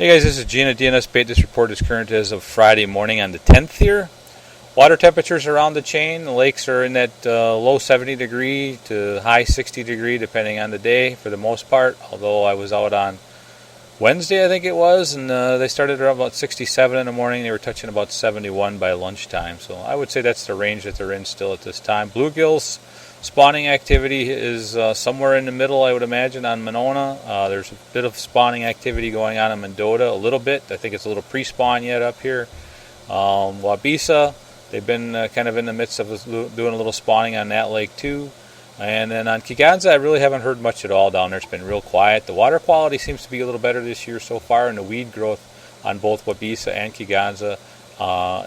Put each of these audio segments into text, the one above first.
Hey guys, this is Gina, DNS Bait. This report is current as of Friday morning on the 10th here. Water temperatures around the chain. The lakes are in that low 70 degree to high 60 degree depending on the day for the most part. Although I was out on Wednesday, I think it was, and they started around about 67 in the morning. They were touching about 71 by lunchtime. So I would say that's the range that they're in still at this time. Bluegills spawning activity is somewhere in the middle, I would imagine, on Monona. There's a bit of spawning activity going on in Mendota, a little bit. I think it's a little pre-spawn yet up here. Waubesa, they've been kind of in the midst of doing a little spawning on that lake too. And then on Kegonsa, I really haven't heard much at all down there. It's been real quiet. The water quality seems to be a little better this year so far, and the weed growth on both Waubesa and Kegonsa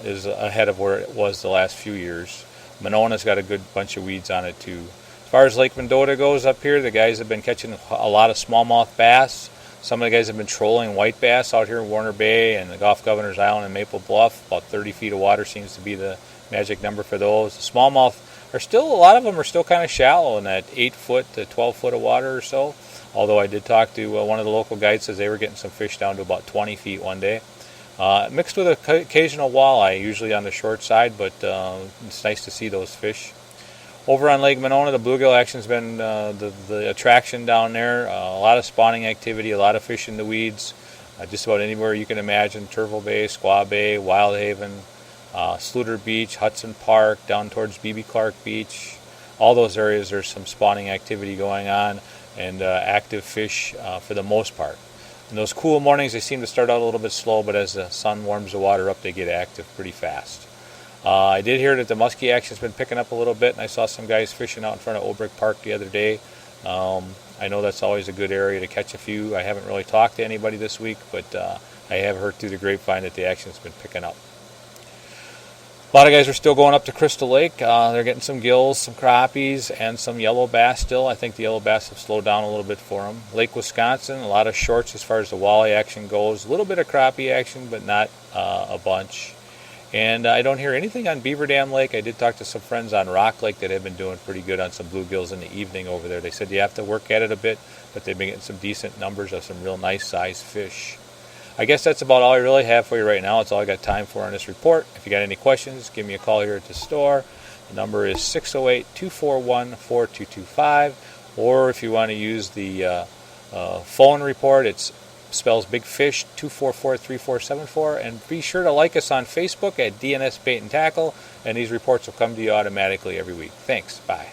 is ahead of where it was the last few years. Monona's got a good bunch of weeds on it too. As far as Lake Mendota goes up here, the guys have been catching a lot of smallmouth bass. Some of the guys have been trolling white bass out here in Warner Bay and the Gulf Governor's Island and Maple Bluff. About 30 feet of water seems to be the magic number for those. The smallmouth are still, a lot of them are still kind of shallow in that 8 foot to 12 foot of water or so. Although I did talk to one of the local guides, says they were getting some fish down to about 20 feet one day. Mixed with occasional walleye, usually on the short side, but it's nice to see those fish. Over on Lake Monona, the bluegill action's been the attraction down there. A lot of spawning activity, a lot of fish in the weeds, just about anywhere you can imagine. Turtle Bay, Squaw Bay, Wild Haven, Sluter Beach, Hudson Park, down towards B.B. Clark Beach. All those areas, there's some spawning activity going on and active fish for the most part. In those cool mornings, they seem to start out a little bit slow, but as the sun warms the water up, they get active pretty fast. I did hear that the muskie action's been picking up a little bit, and I saw some guys fishing out in front of Obrick Park the other day. I know that's always a good area to catch a few. I haven't really talked to anybody this week, but I have heard through the grapevine that the action's been picking up. A lot of guys are still going up to Crystal Lake. They're getting some gills, some crappies, and some yellow bass still. I think the yellow bass have slowed down a little bit for them. Lake Wisconsin, a lot of shorts as far as the walleye action goes. A little bit of crappie action, but not a bunch. And I don't hear anything on Beaver Dam Lake. I did talk to some friends on Rock Lake that have been doing pretty good on some bluegills in the evening over there. They said you have to work at it a bit, but they've been getting some decent numbers of some real nice sized fish. I guess that's about all I really have for you right now. It's all I got time for on this report. If you got any questions, give me a call here at the store. The number is 608-241-4225. Or if you want to use the phone report, it spells Big Fish 244-3474. And be sure to like us on Facebook at DNS Bait and Tackle, and these reports will come to you automatically every week. Thanks. Bye.